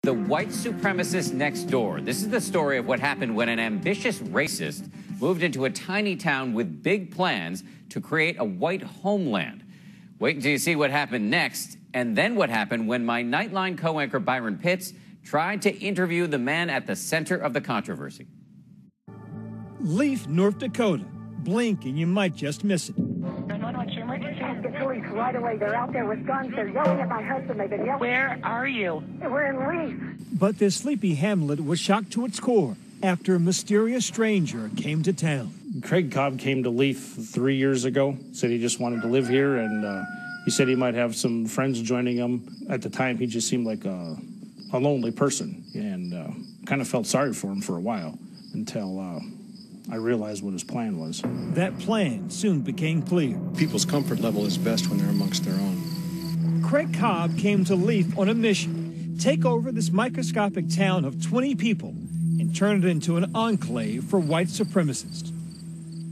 The white supremacist next door. This is the story of what happened when an ambitious racist moved into a tiny town with big plans to create a white homeland. Wait until you see what happened next, and then what happened when my Nightline co-anchor Byron Pitts tried to interview the man at the center of the controversy. Leith, North Dakota. Blink and you might just miss it. 911, your emergency. The police right away. They're out there with guns. They're yelling at my husband. They've been yelling. Where are you? We're in Leith. But this sleepy hamlet was shocked to its core after a mysterious stranger came to town. Craig Cobb came to Leith 3 years ago, said he just wanted to live here, and he said he might have some friends joining him. At the time, he just seemed like a lonely person, and kind of felt sorry for him for a while until I realized what his plan was. That plan soon became clear. People's comfort level is best when they're amongst their own. Craig Cobb came to Leith on a mission: take over this microscopic town of 20 people and turn it into an enclave for white supremacists.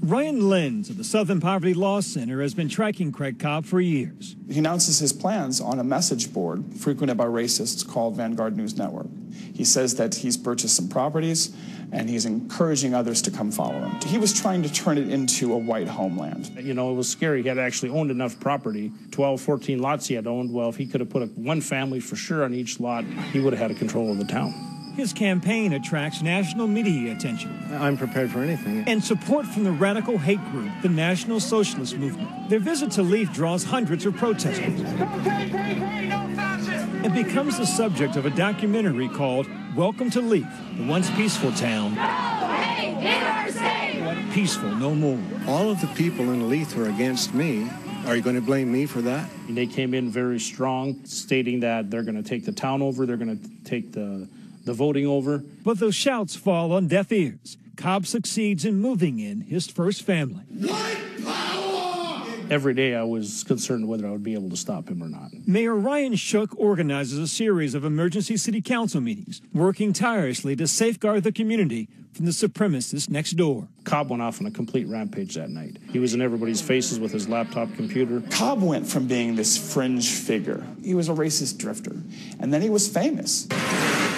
Ryan Lenz of the Southern Poverty Law Center has been tracking Craig Cobb for years. He announces his plans on a message board frequented by racists called Vanguard News Network. He says that he's purchased some properties and he's encouraging others to come follow him. He was trying to turn it into a white homeland. You know, it was scary. He had actually owned enough property, 12, 14 lots he had owned. Well, if he could have put one family for sure on each lot, he would have had control of the town. His campaign attracts national media attention. I'm prepared for anything. And support from the radical hate group, the National Socialist Movement. Their visit to Leith draws hundreds of protesters and becomes the subject of a documentary called Welcome to Leith, the once peaceful town. Peaceful no more. All of the people in Leith who are against me, are you going to blame me for that? They came in very strong, stating that they're going to take the town over, they're going to take the voting over. But those shouts fall on deaf ears. Cobb succeeds in moving in his first family. White power! Every day I was concerned whether I would be able to stop him or not. Mayor Ryan Shook organizes a series of emergency city council meetings, working tirelessly to safeguard the community from the supremacists next door. Cobb went off on a complete rampage that night. He was in everybody's faces with his laptop computer. Cobb went from being this fringe figure. He was a racist drifter, and then he was famous.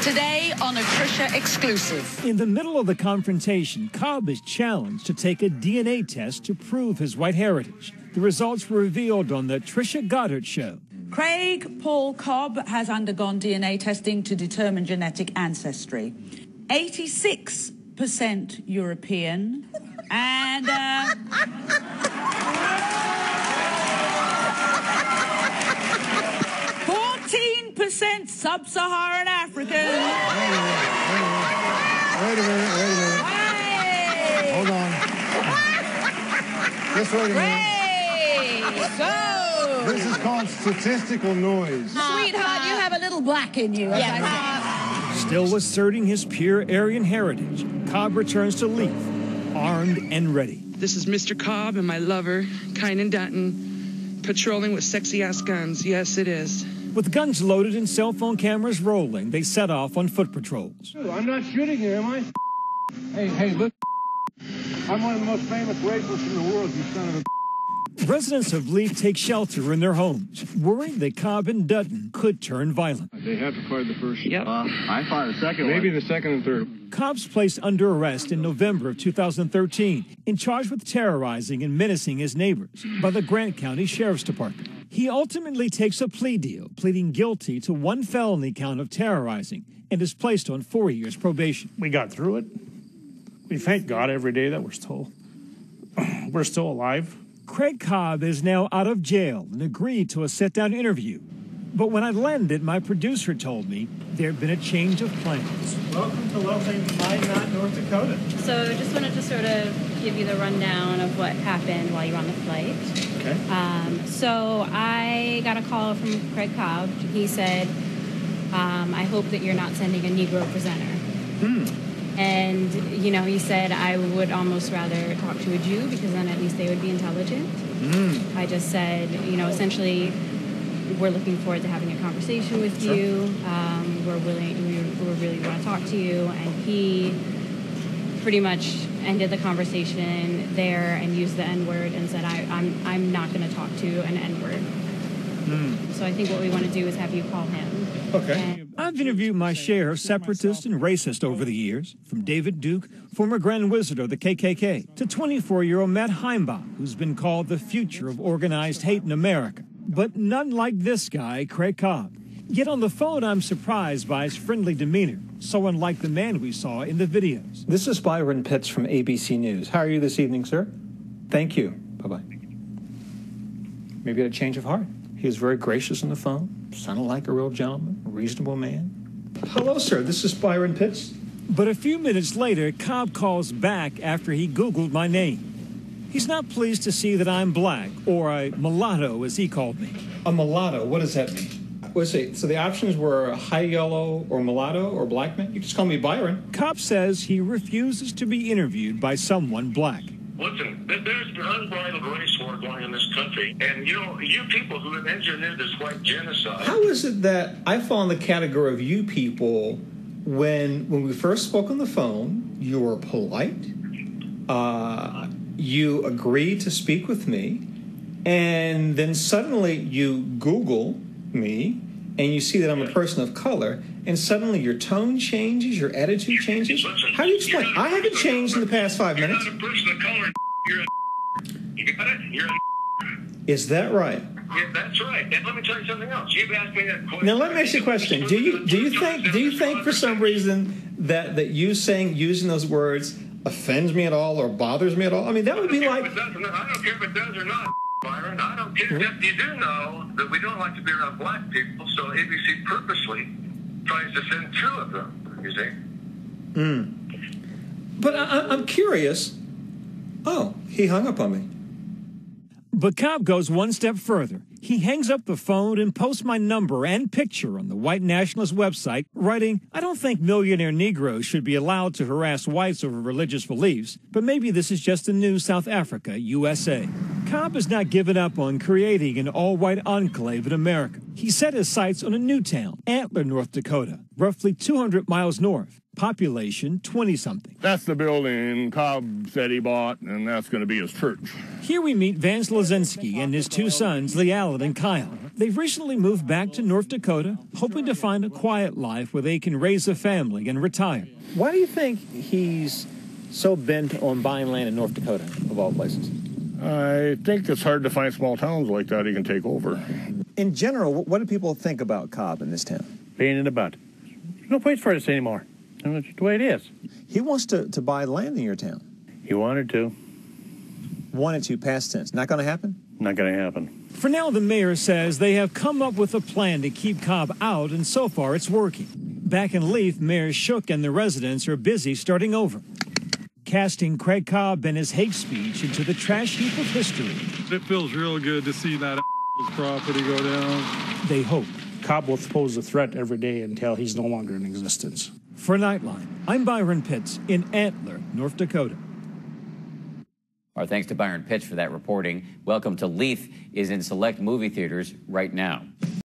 Today on a Trisha exclusive. In the middle of the confrontation, Cobb is challenged to take a DNA test to prove his white heritage. The results were revealed on the Trisha Goddard show. Craig Paul Cobb has undergone DNA testing to determine genetic ancestry. 86% European and 14% Sub-Saharan African. Wait a minute. Hey. Hold on. Just wait a minute. So, This is called statistical noise. sweetheart, you have a little black in you. Still asserting his pure Aryan heritage, Cobb returns to Leith, armed and ready. This is Mr. Cobb and my lover, Kynan Dutton, patrolling with sexy-ass guns. Yes, it is. With guns loaded and cell phone cameras rolling, they set off on foot patrols. I'm not shooting you, am I? Hey, look. I'm one of the most famous rapists in the world, you son of a... Residents of Leith take shelter in their homes, worried that Cobb and Dutton could turn violent. They have to fire the first. Yep. I fired the second Maybe the second and third. Cobb's placed under arrest in November of 2013 and charged with terrorizing and menacing his neighbors by the Grant County Sheriff's Department. He ultimately takes a plea deal, pleading guilty to one felony count of terrorizing and is placed on 4 years probation. We got through it. We thank God every day that we're still alive. Craig Cobb is now out of jail and agreed to a sit-down interview. But when I landed, my producer told me there had been a change of plans. Welcome to lovely Minot, North Dakota. So just wanted to sort of give you the rundown of what happened while you were on the flight. Okay. So I got a call from Craig Cobb. He said, I hope that you're not sending a Negro presenter. And, you know, he said, I would almost rather talk to a Jew because then at least they would be intelligent. I just said, you know, essentially, we're looking forward to having a conversation with you. We really want to talk to you. And he pretty much ended the conversation there and used the N-word and said, I'm not going to talk to an N-word. So I think what we want to do is have you call him. Okay. I've interviewed my share of separatist and racist over the years, from David Duke, former Grand Wizard of the KKK, to 24-year-old Matt Heimbach, who's been called the future of organized hate in America. But none like this guy, Craig Cobb. Yet on the phone, I'm surprised by his friendly demeanor, so unlike the man we saw in the videos. This is Byron Pitts from ABC News. How are you this evening, sir? Thank you. Bye-bye. Maybe a change of heart. He was very gracious on the phone, sounded like a real gentleman, a reasonable man. Hello, sir. This is Byron Pitts. But a few minutes later, Cobb calls back after he Googled my name. He's not pleased to see that I'm black, or a mulatto, as he called me. A mulatto? What does that mean? Let's see. So the options were high yellow or mulatto or black man? You just call me Byron. Cobb says he refuses to be interviewed by someone black. Listen, there's been unbridled race war going in this country, and you people who have engineered this white genocide. How is it that I fall in the category of you people when we first spoke on the phone, you were polite, you agreed to speak with me, and then suddenly you Google me, and you see that I'm a person of color, and suddenly your tone changes, your attitude changes? How do you explain? I haven't changed in the past 5 minutes. You're not a person of color. You're a you got it? You're a Is that right? Yeah, that's right. And let me tell you something else. You've asked me that question. Now let me ask you a question. Do you think for some reason that using those words offends me at all or bothers me at all? I mean, that would be like. I don't care if it does or not, Byron. I don't care. You do know that we don't like to be around black people, so ABC purposely tries to send two of them, you see? But I'm curious. Oh, he hung up on me. But Cobb goes one step further. He hangs up the phone and posts my number and picture on the white nationalist website, writing, "I don't think millionaire Negroes should be allowed to harass whites over religious beliefs, but maybe this is just the new South Africa, USA." Cobb has not given up on creating an all-white enclave in America. He set his sights on a new town, Antler, North Dakota, roughly 200 miles north, population 20-something. That's the building Cobb said he bought, and that's going to be his church. Here we meet Vance Lazinski and his two sons, Lee Allen and Kyle. They've recently moved back to North Dakota, hoping to find a quiet life where they can raise a family and retire. Why do you think he's so bent on buying land in North Dakota, of all places? I think it's hard to find small towns like that he can take over. In general, what do people think about Cobb in this town? Being in the butt. There's no place for this anymore. That's the way it is. He wants to buy land in your town. He wanted to. Wanted to, past tense. Not going to happen? Not going to happen. For now, the mayor says they have come up with a plan to keep Cobb out, and so far it's working. Back in Leith, Mayor Shook and the residents are busy starting over, casting Craig Cobb and his hate speech into the trash heap of history. It feels real good to see that property go down. They hope. Cobb will pose a threat every day until he's no longer in existence. For Nightline, I'm Byron Pitts in Antler, North Dakota. Our thanks to Byron Pitts for that reporting. Welcome to Leith is in select movie theaters right now.